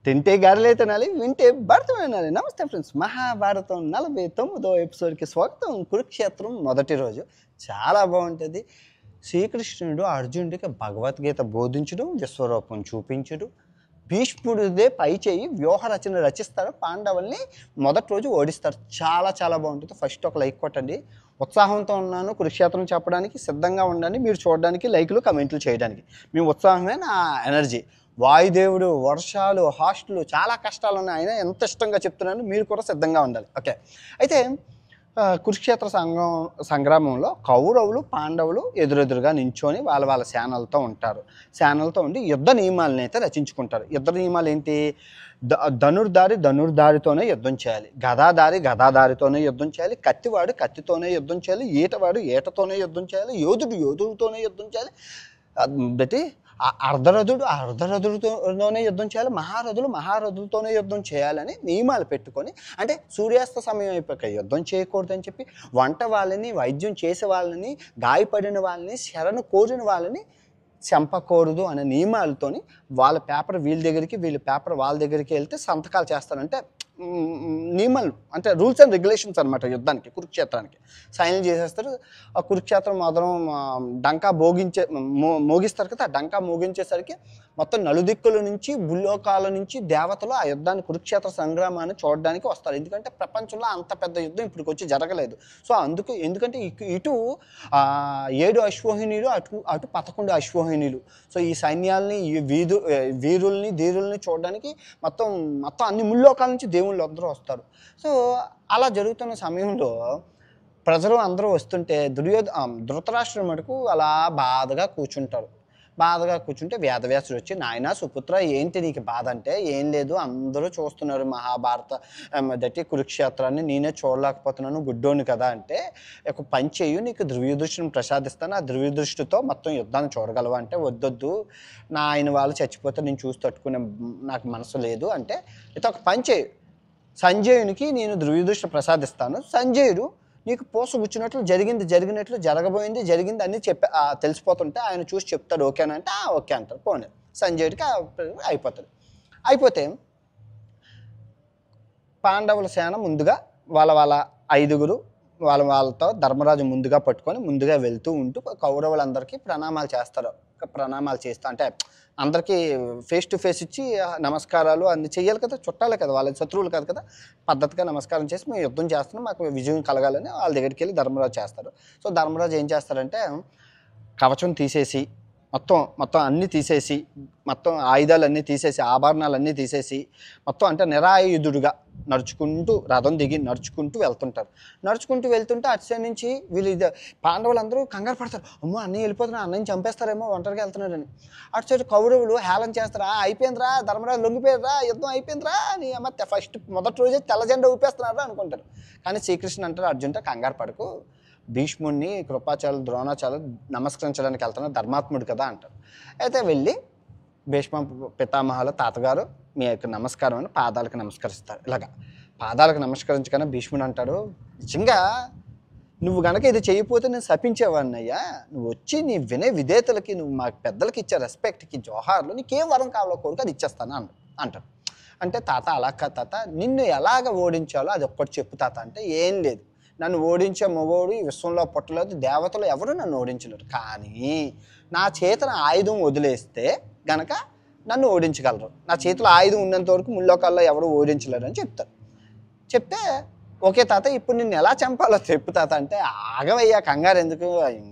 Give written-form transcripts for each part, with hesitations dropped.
తింటే గారెలే తినాలి, వింటే భారతం వినాలి. నమస్తే ఫ్రెండ్స్, మహాభారతం 49వ ఎపిసోడ్కి స్వాగతం. కురుక్షేత్రం మొదటి రోజు చాలా బాగుంటుంది. శ్రీకృష్ణుడు అర్జునుడికి భగవద్గీత బోధించడం, విశ్వరూపం చూపించడం, భీష్ముడిదే పై చేయి వ్యూహ రచన రచిస్తారు, పాండవుల్ని మొదటి రోజు ఓడిస్తారు. చాలా చాలా బాగుంటుంది. ఫస్ట్ ఒక లైక్ కొట్టండి. ఉత్సాహంతో ఉన్నాను కురుక్షేత్రం చెప్పడానికి, సిద్ధంగా ఉండండి మీరు చూడడానికి, లైకులు కమెంట్లు చేయడానికి. మీ ఉత్సాహమే నా ఎనర్జీ. వాయుదేవుడు, వర్షాలు, హాస్టల్, చాలా కష్టాలు ఉన్నాయి. ఆయన ఎంత ఇష్టంగా చెప్తున్నాను, మీరు కూడా సిద్ధంగా ఉండాలి. ఓకే, అయితే కురుక్షేత్ర సంగ్రామంలో కౌరవులు పాండవులు ఎదురెదురుగా నించొని వాళ్ళ సేనలతో ఉంటారు. సేనలతో ఉండి యుద్ధ నియమాలను అయితే రచించుకుంటారు. యుద్ధ నియమాలు ఏంటి? ధనుర్ధారితోనే యుద్ధం చేయాలి, గదాదారితోనే యుద్ధం చేయాలి, కత్తివాడు కత్తితోనే యుద్ధం చేయాలి, ఈటవాడు ఈటతోనే యుద్ధం చేయాలి, యోధుడితోనే యుద్ధం చేయాలి, బట్టి అర్ధరథుడితోనే యుద్ధం చేయాలి, మహారథులతోనే యుద్ధం చేయాలని నియమాలు పెట్టుకొని, అంటే సూర్యాస్త సమయం అయిపోయాక యుద్ధం చేయకూడదని చెప్పి, వంట వాళ్ళని, వైద్యం చేసే వాళ్ళని, గాయపడిన వాళ్ళని, శరణు కోరిన వాళ్ళని చంపకూడదు అనే నియమాలతోని వాళ్ళ పేపర్ వీళ్ళ దగ్గరికి, వీళ్ళ పేపర్ వాళ్ళ దగ్గరికి వెళ్తే సంతకాలు చేస్తారంటే నియమాలు, అంటే రూల్స్ అండ్ రెగ్యులేషన్స్ అనమాట. యుద్ధానికి, కురుక్షేత్రానికి సైన్ చేసేస్తారు. ఆ కురుక్షేత్రం మొదలం డంకా మోగిస్తారు కదా. ఆ డంకా మోగించేసరికి మొత్తం నలుదిక్కుల నుంచి, భూలోకాల నుంచి దేవతలు ఆ యుద్ధాన్ని, కురుక్షేత్ర సంగ్రామాన్ని చూడడానికి వస్తారు. ఎందుకంటే ప్రపంచంలో అంత పెద్ద యుద్ధం ఇప్పటికి వచ్చి జరగలేదు. సో ఎందుకంటే ఇటు 7 అశ్వహిణీలు, అటు 11 అశ్వహిణీలు. సో ఈ సైన్యాల్ని, ఈ వీరుల్ని ధీరుల్ని చూడడానికి మొత్తం అన్ని ముల్లోకాల నుంచి దేవుళ్ళు అందరూ వస్తారు. సో అలా జరుగుతున్న సమయంలో ప్రజలు అందరూ వస్తుంటే ధృతరాష్ట్రుడు మటుకు అలా బాధగా కూర్చుంటే వేదవ్యాసుడు వచ్చి, నాయన సుపుత్ర, ఏంటి నీకు బాధ అంటే, ఏం లేదు, అందరూ చూస్తున్నారు మహాభారత కురుక్షేత్రాన్ని, నేనే చూడలేకపోతున్నాను, గుడ్డోని కదా అంటే, ఒక పని చేయు, నీకు దివ్యదృష్టిని ప్రసాదిస్తాను, ఆ దివ్యదృష్టితో మొత్తం యుద్ధాన్ని చూడగలవా అంటే, వద్దొద్దు, నా ఆయన వాళ్ళు చచ్చిపోతే నేను చూసి తట్టుకునే నాకు మనసు లేదు అంటే, ఇది ఒక పని చేయు, సంజయునికి నేను దివ్యదృష్టి ప్రసాదిస్తాను, సంజయుడు నీకు పోసగుచ్చినట్లు జరిగినట్లు జరిగింది అన్నీ తెలిసిపోతుంటే ఆయన చూసి చెప్తాడు, ఓకేనా అంటే ఓకే అంటారు. పోనీ సంజయుడికి అయిపోతే పాండవుల సేన ముందుగా వాళ్ళ 5గురు వాళ్ళతో ధర్మరాజు ముందుగా పట్టుకొని ముందుగా వెళ్తూ ఉంటూ కౌరవులందరికీ ప్రణామాలు చేస్తా, అంటే అందరికీ ఫేస్ టు ఫేస్ ఇచ్చి నమస్కారాలు అన్ని చెయ్యాలి కదా, చుట్టాలే కదా, వాళ్ళ శత్రువులు కాదు కదా, పద్ధతిగా నమస్కారం చేసి మేము యుద్ధం చేస్తున్నాం, మాకు విజయం కలగాలని వాళ్ళ దగ్గరికి వెళ్ళి ధర్మరాజు చేస్తారు. సో ధర్మరాజు ఏం చేస్తారంటే, కవచం తీసేసి మొత్తం అన్నీ తీసేసి, మొత్తం ఆయుధాలన్నీ తీసేసి, ఆభరణాలన్నీ తీసేసి, మొత్తం అంటే నిరాయుధుడుగా నడుచుకుంటూ రథం దిగి నడుచుకుంటూ వెళ్తుంటే అటు సైడ్ నుంచి వీళ్ళు పాండవులందరూ కంగారు పడతారు, అమ్మో అన్నయ్య వెళ్ళిపోతున్నా, అన్నయ్యని చంపేస్తారేమో, ఒంటరిగా వెళ్తున్నాడని. అటు సైడ్ కౌరవులు హేళన చేస్తారా, అయిపోయిందిరా ధర్మరాజు లొంగిపోయారా, యుద్ధం అయిపోయిందిరా అని మొదటి రోజే తెల్ల జెండా ఊపేస్తున్నారా అనుకుంటారు. కానీ శ్రీకృష్ణ అంటారు, అర్జున్తో కంగారు పడకు, భీష్ముడిని, కృపాచార్యులు, ద్రోణాచార్యులు నమస్కరించడానికి వెళ్తున్నారు, ధర్మాత్ముడు కదా అంటారు. అయితే వెళ్ళి భీష్మ పితామహాల తాతగారు మీ యొక్క నమస్కారం అని పాదాలకు నమస్కరిస్తారు. ఇలాగా పాదాలకు నమస్కరించగానే భీష్ముడు అంటాడు, నిజంగా నువ్వు గనక ఇది చేయకపోతే నేను శపించేవాడినయ్యా, నువ్వు వచ్చి నీ వినయ విధేతలకి, నువ్వు మా పెద్దలకి ఇచ్చే రెస్పెక్ట్కి, జోహార్లు, నీకేం వరం కావాలో కోరిక అది ఇచ్చేస్తాను అంటారు. అంటే తాత అలా కాదు తాత, నిన్ను ఎలాగ ఓడించాలో అది ఒక్కటి చెప్పు తాత అంటే, ఏం లేదు, నన్ను ఓడించే మగోడు ఈ విశ్వంలో పుట్టలేదు, దేవతలు ఎవరు నన్ను ఓడించలేరు, కానీ నా చేతన ఆయుధం వదిలేస్తే గనక నన్ను ఓడించగలరు, నా చేతిలో ఆయుధం ఉన్నంత వరకు ముల్లోకాల్లో ఎవరు ఓడించలేరు అని చెప్తారు. చెప్తే ఓకే తాత, ఇప్పుడు నిన్ను ఎలా చంపాలో చెప్పు తాత అంటే, ఆగవయ్యా కంగారు ఎందుకు,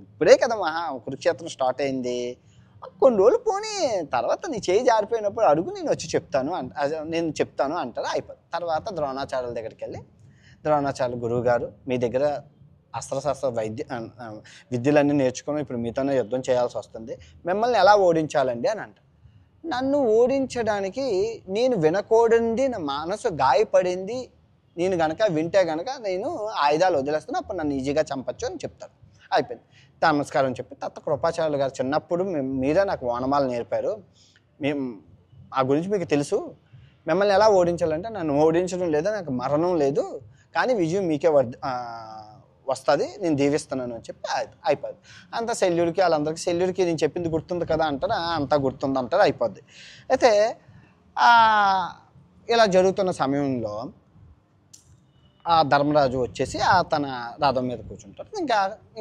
ఇప్పుడే కదా కురుక్షేత్రం స్టార్ట్ అయింది, కొన్ని రోజులు పోనీ, తర్వాత నీ చేయి జారిపోయినప్పుడు అడుగు, నేను వచ్చి చెప్తాను అంటారు. అయిపోతుంది. తర్వాత ద్రోణాచార్యుల దగ్గరికి వెళ్ళి, ద్రోణాచార్యులు గురువు గారు, మీ దగ్గర అస్త్రశస్త్ర విద్యలన్నీ నేర్చుకుని ఇప్పుడు మీతోనే యుద్ధం చేయాల్సి వస్తుంది, మిమ్మల్ని ఎలా ఓడించాలండి అని అంటారు. నన్ను ఓడించడానికి నేను వినకూడండి, నా మనసు గాయపడింది, నేను గనక వింటే గనక నేను ఆయుధాలు వదిలేస్తాను, అప్పుడు నన్ను ఈజీగా చంపచ్చు అని చెప్తారు. అయిపోయింది. నమస్కారం చెప్పి తర్వాత కృపాచార్యులు గారు, చిన్నప్పుడు మీరే నాకు ఓనమాలు నేర్పారు, ఆ గురించి మీకు తెలుసు, మిమ్మల్ని ఎలా ఓడించాలంటే, నన్ను ఓడించడం లేదా, నాకు మరణం లేదు, కానీ విజయం మీకే వస్తుంది, నేను దీవిస్తున్నాను అని చెప్పి అయిపోద్ది. అంతా శల్యుడికి వాళ్ళందరికీ, శల్యుడికి నేను చెప్పింది గుర్తుంది కదా అంటారు, అంతా గుర్తుంది అంటారు. అయిపోద్ది. అయితే ఇలా జరుగుతున్న సమయంలో ఆ ధర్మరాజు వచ్చేసి తన రథం మీద కూర్చుంటారు.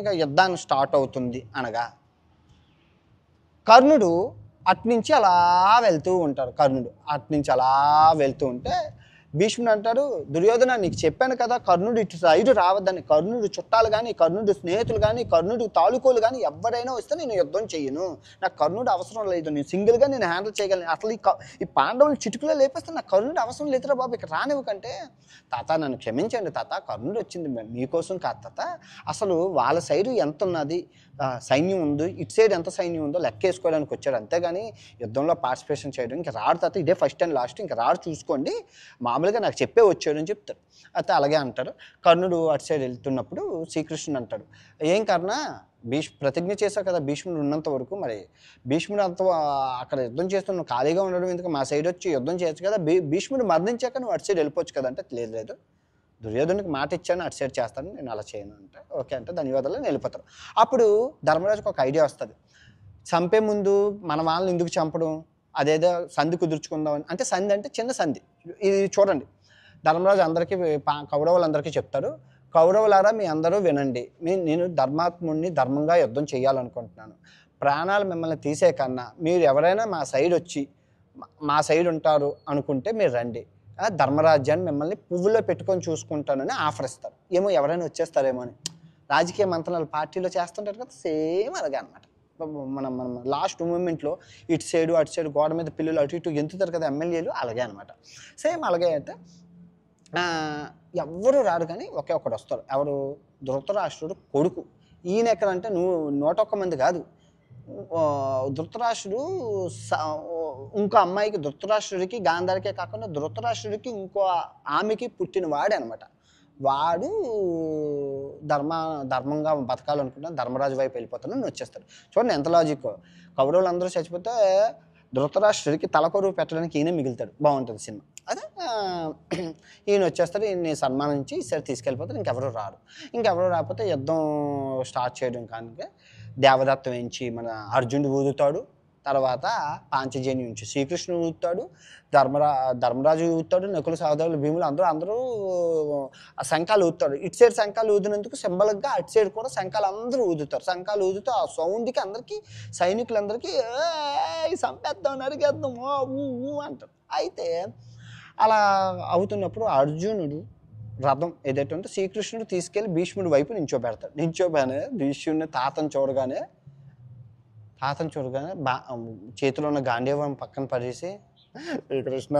ఇంకా యుద్ధాన్ని స్టార్ట్ అవుతుంది అనగా కర్ణుడు అట్నుంచి అలా వెళ్తూ ఉంటారు. కర్ణుడు అట్నుంచి అలా వెళ్తూ ఉంటే భీష్ముడు అంటారు, దుర్యోధన నీకు చెప్పాను కదా కర్ణుడు ఇటు సైడు రావద్దని. కర్ణుడు చుట్టాలు కానీ, కర్ణుడు స్నేహితులు కానీ, కర్ణుడు తాలూకోలు కానీ ఎవరైనా వస్తే నేను యుద్ధం చెయ్యను. నాకు కర్ణుడు అవసరం లేదు. నేను సింగిల్గా నేను హ్యాండిల్ చేయగలను. అసలు ఈ పాండవులు చిటుకులో లేపేస్తే నాకు కర్ణుడు అవసరం లేదురా బాబు, ఇక్కడ రానివ్వకంటే. తాత నన్ను క్షమించండి తాత, కర్ణుడు వచ్చింది మీకోసం కాదు తాత. అసలు వాళ్ళ సైడు ఎంత ఉన్నది సైన్యం ఉంది, ఇటు సైడ్ ఎంత సైన్యం ఉందో లెక్క వేసుకోవడానికి వచ్చాడు. అంతేగాని యుద్ధంలో పార్టిసిపేషన్ చేయడం ఇంకా రాడు తాత, ఇదే ఫస్ట్ అండ్ లాస్ట్, ఇంకా రాడు చూసుకోండి, మామూలుగా నాకు చెప్పే వచ్చాడు అని చెప్తారు. అయితే అలాగే అంటారు. కర్ణుడు అటు సైడ్ వెళ్తున్నప్పుడు శ్రీకృష్ణుడు అంటాడు, ఏం కర్ణ ప్రతిజ్ఞ చేశావు కదా భీష్ముడు ఉన్నంత వరకు, మరి భీష్ముడు అంత అక్కడ యుద్ధం చేస్తున్నావు, ఖాళీగా ఉండడం ఎందుకు, మా సైడ్ వచ్చి యుద్ధం చేయొచ్చు కదా, భీష్ముడు మరణించాక నువ్వు అటు సైడ్ వెళ్ళిపోవచ్చు కదా అంటే, లేదు దుర్యోధనుడికి మాట ఇచ్చాను అటు సైడ్ చేస్తాను, నేను అలా చేయను అంటే, ఓకే అంటే ధన్యవాదాలు వెళ్ళిపోతారు. అప్పుడు ధర్మరాజుకు ఒక ఐడియా వస్తుంది, చంపే ముందు మన వాళ్ళని ఎందుకు చంపడం, అదేదో సంధి కుదుర్చుకుందామని. అంటే సంధి అంటే చిన్న సంధి. ఇది చూడండి, ధర్మరాజు అందరికీ కౌరవులందరికీ చెప్తారు, కౌరవులారా మీ అందరూ వినండి, నేను ధర్మాత్ముడిని ధర్మంగా యుద్ధం చేయాలనుకుంటున్నాను. ప్రాణాలు మిమ్మల్ని తీసే కన్నా మీరు ఎవరైనా మా సైడ్ వచ్చి మా సైడ్ ఉంటారు అనుకుంటే మీరు రండి, ధర్మరాజ్యాన్ని మిమ్మల్ని పువ్వులో పెట్టుకొని చూసుకుంటానని ఆఫర్ ఇస్తారు. ఏమో ఎవరైనా వచ్చేస్తారేమో అని. రాజకీయ మంత్రాలు పార్టీలో చేస్తుంటారు కదా, సేమ్ అలాగే అనమాట. మనం లాస్ట్ మూమెంట్లో ఇటు సైడు అటు సైడు గోడ మీద పిల్లలు అటు ఇటు ఎంతుతారు కదా ఎమ్మెల్యేలు, అలాగే అనమాట. సేమ్ అలాగే అయితే ఎవ్వరూ రాడు కానీ ఒకే ఒకడు వస్తారు. ఎవరు, ధృతరాష్ట్రుడు కొడుకు. ఈయన ఎక్కడంటే 101 మంది కాదు, ధృతరాష్ట్రుడు ఇంకో అమ్మాయికి, ధృతరాష్ట్రుడికి గాంధారికే కాకుండా ధృతరాష్ట్రుడికి ఇంకో ఆమెకి పుట్టిన వాడే అనమాట. వాడు ధర్మంగా బతకాలనుకుంటున్నా, ధర్మరాజు వైపు వెళ్ళిపోతానని వచ్చేస్తాడు. చూడండి ఎంత లాజిక్. కౌరవులు అందరూ చచ్చిపోతే ధృతరాష్ట్రుడికి తలకొరువు పెట్టడానికి ఈయన మిగులుతాడు. బాగుంటుంది సినిమా. అదే ఈయన వచ్చేస్తాడు, ఈయన్ని సన్మానించి ఈసారి తీసుకెళ్ళిపోతారు. ఇంకెవరు రాడు. ఇంకెవరు రాకపోతే యుద్ధం స్టార్ట్ చేయడం కానీ దేవదత్తం నుంచి మన అర్జునుడు ఊదుతాడు, తర్వాత పాంచజన్యం నుంచి శ్రీకృష్ణుడు ఊదుతాడు, ధర్మరాజు ఊదుతాడు, నకుల సహదేవులు భీములు అందరూ శంఖాలు ఊదుతాడు. ఇటు సైడ్ శంఖాలు ఊదినందుకు సింబల్గా అటు సైడ్ కూడా శంఖాలు అందరూ ఊదుతారు. శంఖాలు ఊదుతూ ఆ సౌండ్కి అందరికీ సైనికులందరికీ సంపేద్దాం నరికేద్దాం ఊ అంటారు. అయితే అలా అవుతున్నప్పుడు అర్జునుడు రథం ఏదైతే ఉందో శ్రీకృష్ణుడు తీసుకెళ్ళి భీష్ముడి వైపు నించోబెడతాడు. నించోగానే భీష్ముడిని తాతను చూడగానే చేతిలో ఉన్న గాంధీవం పక్కన పడేసి, శ్రీకృష్ణ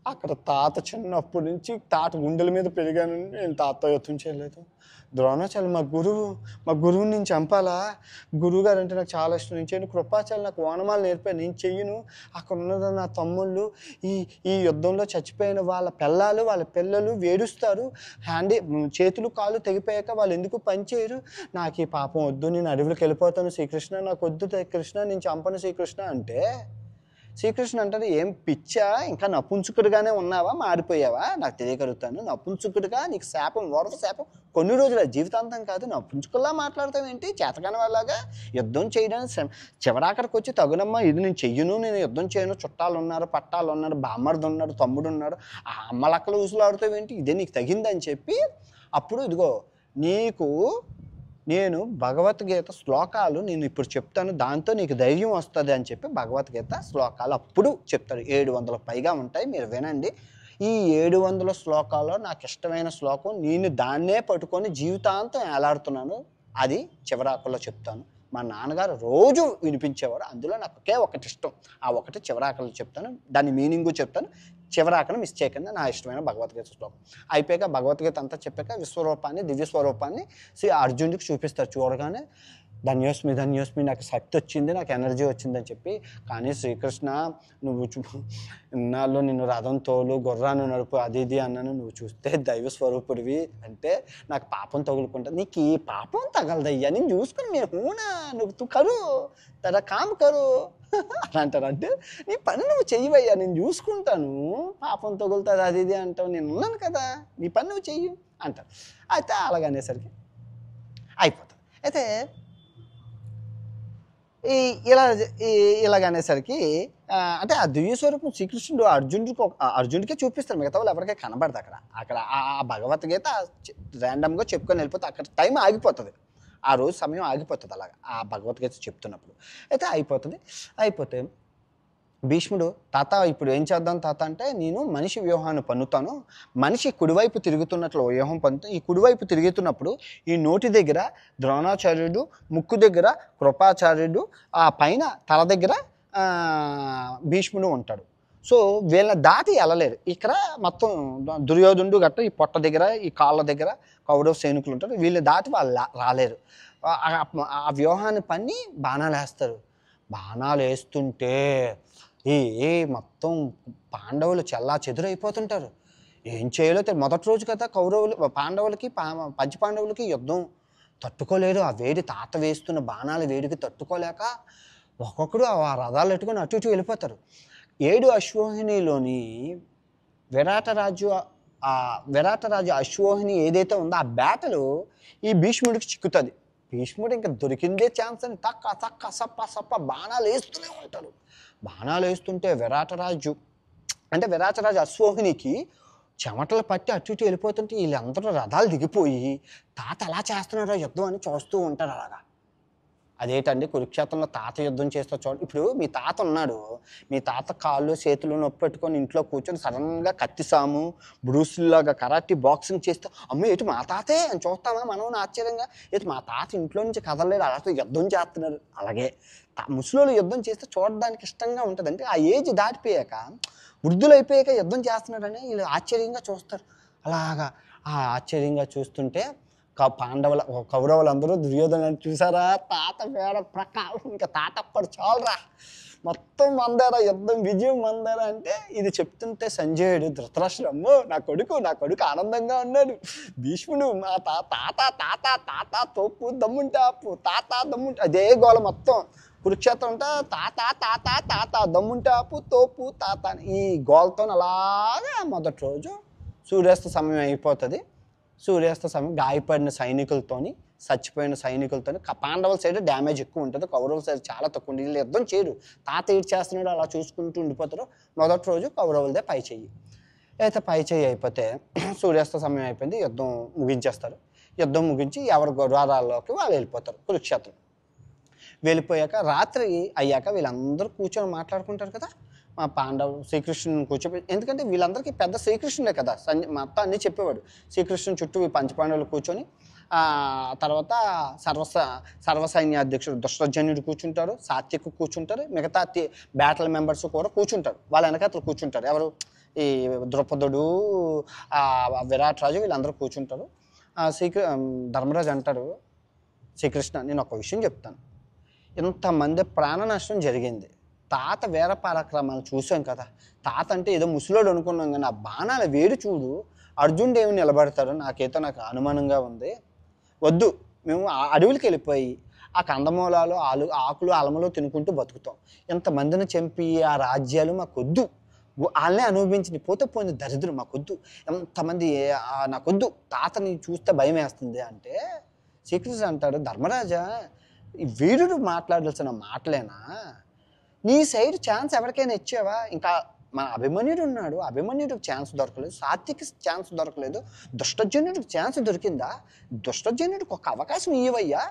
అక్కడ తాత చిన్నప్పటి నుంచి తాత గుండెల మీద పెరిగాను, నేను తాతతో యుద్ధం చేయలేదు. ద్రోణాచార్య మా గురువుని నేను చంపాలా, గురువు గారు అంటే నాకు చాలా ఇష్టం, నేను చేయను. కృపాచార్య నాకు ఓనమాలు నేర్పాను, నేను చెయ్యను. అక్కడ ఉన్న నా తమ్ముళ్ళు ఈ యుద్ధంలో చచ్చిపోయిన వాళ్ళ పిల్లలు వేడుస్తారు, చేతులు కాళ్ళు తెగిపోయాక వాళ్ళు ఎందుకు పని చేయరు, నాకు ఈ పాపం వద్దు, నేను అడవులకు వెళ్ళిపోతాను శ్రీకృష్ణ, నాకు వద్దు కృష్ణ, నేను చంపను శ్రీకృష్ణ అంటే, శ్రీకృష్ణ అంటారు, ఏం పిచ్చా, ఇంకా నపుంసుకుడిగానే ఉన్నావా, మారిపోయావా, నాకు తెలియగలుగుతాను, నపుంసుకుడిగా నీకు శాపం, ఓరవ శాపం కొన్ని రోజుల జీవితాంతం కాదు, నపుంసుకుల్లా మాట్లాడతావేంటి, చేతకాని వాళ్ళగా యుద్ధం చేయడానికి చివరాఖరికి వచ్చి తగునమ్మా ఇది నేను చెయ్యను, నేను యుద్ధం చేయను, చుట్టాలు ఉన్నారు, పట్టాలు ఉన్నారు, బామ్మర్ది ఉన్నాడు, తమ్ముడు ఉన్నాడు, ఆ అమ్మలక్కలు ఊసులాడుతావేంటి, ఇదే నీకు తగిందని చెప్పి, అప్పుడు ఇదిగో నేను భగవద్గీత శ్లోకాలు నేను ఇప్పుడు చెప్తాను, దాంతో నీకు ధైర్యం వస్తుంది అని చెప్పి భగవద్గీత శ్లోకాలు అప్పుడు చెప్తాడు. 700 పైగా ఉంటాయి, మీరు వినండి. ఈ 700 శ్లోకాల్లో నాకు ఇష్టమైన శ్లోకం, నేను దాన్నే పట్టుకొని జీవితాంతం ఏలాడుతున్నాను, అది చివరాకుల్లో చెప్తాను. మా నాన్నగారు రోజు వినిపించేవాడు, అందులో నాకు ఒకే ఒకటి ఇష్టం, ఆ ఒకటి చివరాకలు చెప్తాను, దాని మీనింగు చెప్తాను, చివరాకను మిస్ చేయకుండా నా ఇష్టమైన భగవద్గీత శ్లోకం. అయిపోయాక భగవద్గీత అంతా చెప్పాక విశ్వరూపాన్ని, దివ్య స్వరూపాన్ని అర్జునుడికి చూపిస్తారు. చూడగానే ధన్యోస్మి నాకు శక్తి వచ్చింది, నాకు ఎనర్జీ వచ్చిందని చెప్పి. కానీ శ్రీకృష్ణ నువ్వు ఇన్నాళ్ళు నిన్ను రథం తోలు, గుర్రాన్ని నడుపు, అది ఇది అన్నాను, నువ్వు చూస్తే దైవ స్వరూపుడివి అంటే నాకు పాపం తగులుకుంటుంది. నీకు ఈ పాపం తగలదయ్యా, నేను చూసుకుని మేము హూనా నువ్వు కరు తన కామ్ కరు అని అంటారు. అంటే నీ పని నువ్వు చెయ్యవయ్యా, నేను చూసుకుంటాను, పాపం తగులుతుంది అది ఇది అంటావు, నేను ఉన్నాను కదా, నీ పని నువ్వు చెయ్యి అంటారు. అయితే అలాగనేసరికి అయిపోతుంది. అయితే ఈ ఇలా ఇలాగనేసరికి అంటే ఆ దివ్య స్వరూపం శ్రీకృష్ణుడు అర్జునుడికే చూపిస్తారు, మిగతా వాళ్ళు ఎవరికీ కనబడదు అక్కడ. అక్కడ ఆ భగవద్గీత ర్యాండమ్గా చెప్పుకొని వెళ్ళిపోతే అక్కడ టైం ఆగిపోతుంది, ఆ రోజు సమయం ఆగిపోతుంది అలాగా ఆ భగవద్గీత చెప్తున్నప్పుడు. అయితే అయిపోతే భీష్ముడు, తాత ఇప్పుడు ఏం చేద్దాం తాత అంటే, నేను మనిషి వ్యూహాన్ని పన్నుతాను, మనిషి కుడివైపు తిరుగుతున్నట్లు వ్యూహం పన్నుతాను. ఈ కుడివైపు తిరుగుతున్నప్పుడు ఈ నోటి దగ్గర ద్రోణాచార్యుడు, ముక్కు దగ్గర కృపాచార్యుడు, ఆ పైన తల దగ్గర భీష్ముడు ఉంటాడు. సో వీళ్ళని దాటి వెళ్ళలేరు. ఇక్కడ మొత్తం దుర్యోధనుడు గట్ట ఈ పొట్ట దగ్గర ఈ కాళ్ళ దగ్గర కౌరవ సైనికులు ఉంటారు, వీళ్ళు దాటి వాళ్ళు రాలేరు. ఆ వ్యూహాన్ని పన్ని బాణాలు వేస్తారు. బాణాలు వేస్తుంటే మొత్తం పాండవులు చెల్లా చెదురైపోతుంటారు. ఏం చేయాలో మొదటి రోజు కదా పాండవులకి పంచపాండవులకి యుద్ధం తట్టుకోలేరు. ఆ వేడి తాత వేస్తున్న బాణాల వేడికి తట్టుకోలేక ఒక్కొక్కడు ఆ రథాలు పెట్టుకొని అటు ఇటు వెళ్ళిపోతారు. 7 అశ్వోహినిలోని విరాటరాజు అశ్వోహిని ఏదైతే ఉందో ఆ బ్యాటలు ఈ భీష్ముడికి చిక్కుతుంది. భీష్ముడు ఇంకా దొరికిందే ఛాన్స్ అని తక్క సప్ప బాణాలు వేస్తూనే ఉంటారు. బాణాలు వేస్తుంటే విరాటరాజు అశ్వోహినికి చెమటలు పట్టి అటు ఇటు వెళ్ళిపోతుంటే వీళ్ళందరూ రథాలు దిగిపోయి తాత ఎలా చేస్తున్నారో యుద్ధం అని చూస్తూ ఉంటారు. అలాగా అదేంటండి కురుక్షేత్రంలో తాత యుద్ధం చేస్తూ ఇప్పుడు మీ తాత ఉన్నాడు, మీ తాత కాళ్ళు చేతులు నొప్పి పెట్టుకొని ఇంట్లో కూర్చొని సడన్గా కత్తిసాము బ్రూస్లాగా కరాటీ బాక్సింగ్ చేస్తే అమ్మ ఏంటి మా తాతే అని చూస్తామా మనం ఆశ్చర్యంగా, ఏంటి మా తాత ఇంట్లో నుంచి కదలలేదు అలాగే యుద్ధం చేస్తున్నారు. అలాగే ముసలోళ్ళు యుద్ధం చేస్తే చూడడానికి ఇష్టంగా ఉంటుంది. అంటే ఆ ఏజ్ దాటిపోయాక వృద్ధులు అయిపోయాక యుద్ధం చేస్తున్నారని వీళ్ళు ఆశ్చర్యంగా చూస్తారు. అలాగా ఆ ఆశ్చర్యంగా చూస్తుంటే కౌరవులందరూ దుర్యోధను చూసారా, తాత వేడ ప్రకారం ఇంకా తాత అప్పుడు చాలరా మొత్తం మందారా యుద్ధం విజయం మందారా అంటే ఇది చెప్తుంటే సంజయుడు ధృతరాష్ట్రమ్మో నా కొడుకు ఆనందంగా ఉన్నాడు. భీష్ముడు మా తాత తోపు దమ్ముంటే ఆపు తాత దమ్ముంటే అదే గోల మొత్తం కురుక్షేత్రం ఉంటా తాత దమ్ముంటే ఆపు తోపు తాత ఈ గోలతో అలాగా మొదటి రోజు సూర్యాస్త సమయం అయిపోతుంది. సూర్యాస్త సమయం గాయపడిన సైనికులతోని చచ్చిపోయిన సైనికులతో పాండవుల సైడ్ డ్యామేజ్ ఎక్కువ ఉంటుంది, కౌరవుల సైడ్ చాలా తక్కువ ఉంటుంది. వీళ్ళు యుద్ధం చేయరు, తాత ఏడు చేస్తున్నాడు అలా చూసుకుంటూ ఉండిపోతారు. మొదటి రోజు కౌరవులదే పై చెయ్యి. అయితే పై చెయ్యి అయిపోతే సూర్యాస్త సమయం అయిపోయింది, యుద్ధం ముగించేస్తారు. యుద్ధం ముగించి ఎవరి గుర్రాలలోకి వాళ్ళు వెళ్ళిపోతారు. కురుక్షేత్రం వెళ్ళిపోయాక రాత్రి అయ్యాక వీళ్ళందరూ కూర్చొని మాట్లాడుకుంటారు కదా, మా శ్రీకృష్ణుని కూర్చోబెట్టి, ఎందుకంటే వీళ్ళందరికీ పెద్ద శ్రీకృష్ణుడే కదా మొత్తం అన్నీ చెప్పేవాడు. శ్రీకృష్ణుని చుట్టూ ఈ పంచపాండవులు కూర్చొని తర్వాత సర్వసైన్యాధ్యక్షుడు దుష్టజన్యుడు కూర్చుంటారు, సాత్వికు కూర్చుంటారు, మిగతా బ్యాటల్ మెంబర్స్ కూడా కూర్చుంటారు. వాళ్ళ వెనకాతలు కూర్చుంటారు ఎవరు, ఈ ద్రౌపదుడు విరాట్ రాజు వీళ్ళందరూ కూర్చుంటారు. ధర్మరాజు అంటాడు, శ్రీకృష్ణ నేను ఒక విషయం చెప్తాను, ఇంతమంది ప్రాణ నష్టం జరిగింది, తాత వీర పరాక్రమాలు చూసాం కదా, తాత అంటే ఏదో ముసలోడు అనుకున్నాం కానీ ఆ బాణాల వేడి చూడు, అర్జునుడు ఏమి నిలబడతాడు నాకు అనుమానంగా ఉంది. వద్దు, మేము అడవులకి వెళ్ళిపోయి ఆ కందమూలాలు ఆకులు అలమలు తినుకుంటూ బతుకుతాం. ఎంతమందిని చంపి ఆ రాజ్యాలు మాకొద్దు, వాళ్ళనే అనుభవించింది పోతే పోయింది దరిద్రం మాకొద్దు, ఎంతమంది నాకొద్దు, తాతని చూస్తే భయం వేస్తుంది అంటే శ్రీకృష్ణ అంటాడు, ధర్మరాజా ఈ వీరుడు మాట్లాడాల్సిన మాటలేనా, నీ సైడ్ ఛాన్స్ ఎవరికైనా ఇచ్చావా? ఇంకా మన అభిమన్యుడు ఉన్నాడు, అభిమన్యుడికి ఛాన్స్ దొరకలేదు, సాత్వికి ఛాన్స్ దొరకలేదు, దుష్టజన్యుడికి ఛాన్స్ దొరికిందా? దుష్టజన్యుడికి ఒక అవకాశం ఇవ్వయ్యా.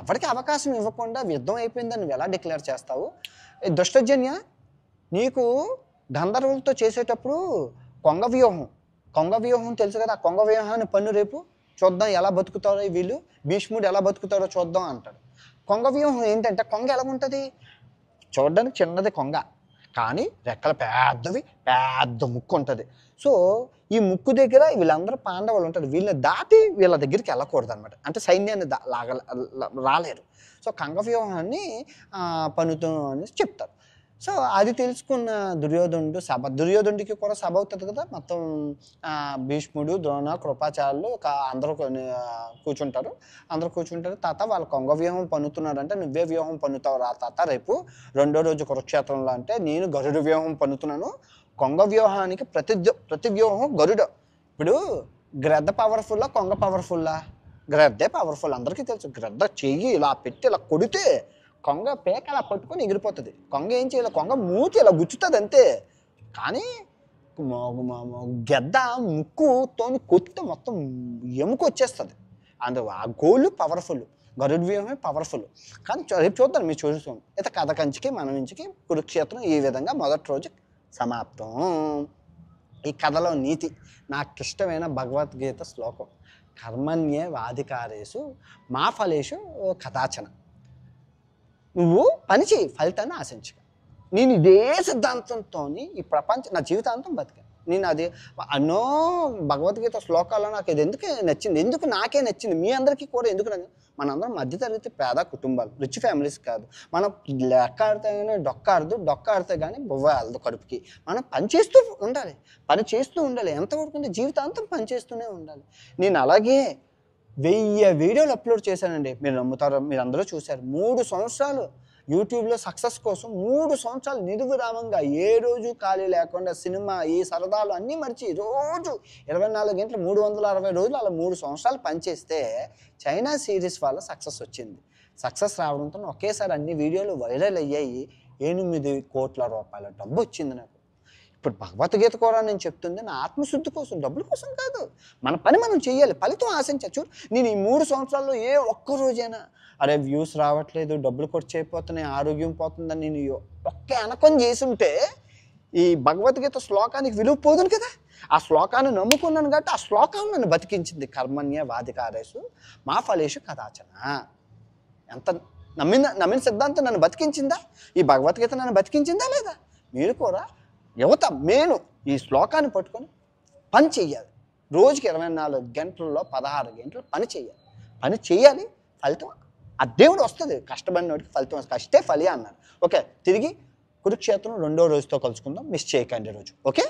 ఎవరికి అవకాశం ఇవ్వకుండా యుద్ధం అయిపోయిందని నువ్వు ఎలా డిక్లేర్ చేస్తావు? దుష్టజన్య, నీకు గంధర్వులతో చేసేటప్పుడు కొంగ వ్యూహం తెలుసు కదా, ఆ కొంగ వ్యూహాన్ని పన్ను రేపు చూద్దాం ఎలా బతుకుతారో వీళ్ళు, భీష్ముడు ఎలా బతుకుతారో చూద్దాం అంటాడు. కొంగ వ్యూహం ఏంటంటే, కొంగ ఎలా ఉంటుంది చూడడానికి చిన్నది కొంగ, కానీ రెక్కలు పెద్ద ముక్కు ఉంటుంది. సో ఈ ముక్కు దగ్గర వీళ్ళందరూ పాండవులు ఉంటారు, వీళ్ళని దాటి వీళ్ళ దగ్గరికి వెళ్ళకూడదు అనమాట, అంటే సైన్యాన్ని రాలేరు. సో కంగ వ్యూహాన్ని పన్నుతూ అని చెప్తారు. సో అది తెలుసుకున్న దుర్యోధనుడికి కూడా సభ అవుతుంది కదా, మొత్తం భీష్ముడు ద్రోణ కృపాచార్యులు అందరూ కూర్చుంటారు. తాత వాళ్ళు కొంగ వ్యూహం పన్నుతున్నాడంటే నువ్వే వ్యూహం పన్నుతావు రా తాత రేపు రెండో రోజు కురుక్షేత్రంలో అంటే, నేను గరుడ వ్యూహం పన్నుతున్నాను. కొంగ వ్యూహానికి ప్రతి వ్యూహం గరుడ. ఇప్పుడు గ్రద్ద పవర్ఫుల్లా కొంగ పవర్ఫుల్లా? గ్రద్దే పవర్ఫుల్, అందరికీ తెలుసు. గ్రద్ద చెయ్యి ఇలా పెట్టి ఇలా కొడితే కొంగ పేక అలా పట్టుకొని ఎగిరిపోతుంది. కొంగ ఏం చేయాలి, కొంగ మూతి ఇలా గుచ్చుతుంది అంతే. కానీ గెద్ద ముక్కుతోని కొత్త మొత్తం ఎముక వచ్చేస్తుంది. అందులో ఆ గోళ్ళు పవర్ఫుల్, గరుడ్ వ్యూహమే పవర్ఫుల్. కానీ రేపు చూద్దాం, మీరు చూస్తాం. అయితే కథ కంచికి మన ఇంచుకి కురుక్షేత్రం ఈ విధంగా మొదటి రోజు సమాప్తం. ఈ కథలో నీతి, నాకు ఇష్టమైన భగవద్గీత శ్లోకం, కర్మణ్యే వాధికారేషు మా ఫలేషు కదాచన. నువ్వు పని చేయి, ఫలితాన్ని ఆశించక. నేను ఇదే సిద్ధాంతంతో ఈ ప్రపంచం నా జీవితాంతం బతికాను. నేను అది ఎన్నో భగవద్గీత శ్లోకాల్లో నాకు ఇది ఎందుకు నచ్చింది, ఎందుకు నాకే నచ్చింది, మీ అందరికీ కూడా ఎందుకు మనందరం మధ్యతరగతి పేద కుటుంబాలు, రిచ్ ఫ్యామిలీస్ కాదు. మనం లెక్క ఆడితే కానీ డొక్క ఆడితే కానీ బొవ్వ వెళ్దు కడుపుకి. మనం పని చేస్తూ ఉండాలి. ఎంతవరకు అంటే జీవితాంతం పని చేస్తూనే ఉండాలి. నేను అలాగే 1000 వీడియోలు అప్లోడ్ చేశానండి. మీరు నమ్ముతారో, మీరు అందరూ చూశారు. 3 సంవత్సరాలు యూట్యూబ్లో సక్సెస్ కోసం 3 సంవత్సరాలు నిర్విరామంగా ఏ రోజు ఖాళీ లేకుండా సినిమా, ఈ సరదాలు అన్నీ మర్చి రోజు 24 గంటలు 360 రోజులు అలా 3 సంవత్సరాలు పనిచేస్తే చైనా సిరీస్ వల్ల సక్సెస్ వచ్చింది. సక్సెస్ రావడంతో ఒకేసారి అన్ని వీడియోలు వైరల్ అయ్యాయి. 8 కోట్ల రూపాయల డబ్బు వచ్చింది నాకు. ఇప్పుడు భగవద్గీత కూడా నేను చెప్తుంది నా ఆత్మశుద్ధి కోసం, డబ్బుల కోసం కాదు. మన పని మనం చెయ్యాలి, ఫలితం ఆశించచ్చు. నేను ఈ 3 సంవత్సరాల్లో ఏ ఒక్క రోజైనా అరే వ్యూస్ రావట్లేదు, డబ్బులు ఖర్చు అయిపోతున్నాయి, ఆరోగ్యం పోతుందని నేను ఒక్క అనకం చేసి ఉంటే ఈ భగవద్గీత శ్లోకానికి విలువ పోదును కదా. ఆ శ్లోకాన్ని నమ్ముకున్నాను కాబట్టి ఆ శ్లోకాన్ని నన్ను బతికించింది. కర్మణ్య వాధికారేషు మా ఫలేషు కదాచన. ఎంత నమ్మిన సిద్ధాంతం నన్ను బతికించిందా, ఈ భగవద్గీత నన్ను బతికించిందా లేదా? మీరు కూడా యువత మేను ఈ శ్లోకాన్ని పట్టుకొని పని చెయ్యాలి. రోజుకి 24 గంటల్లో 16 గంటలు పని చేయాలి. ఫలితం ఆ దేవుడు వస్తుంది. కష్టపడినోడికి ఫలితం, కష్టే ఫలి అన్నారు. ఓకే, తిరిగి కురుక్షేత్రం 2వ రోజుతో కలుసుకుందాం. మిస్ చేయకండి రోజు. ఓకే.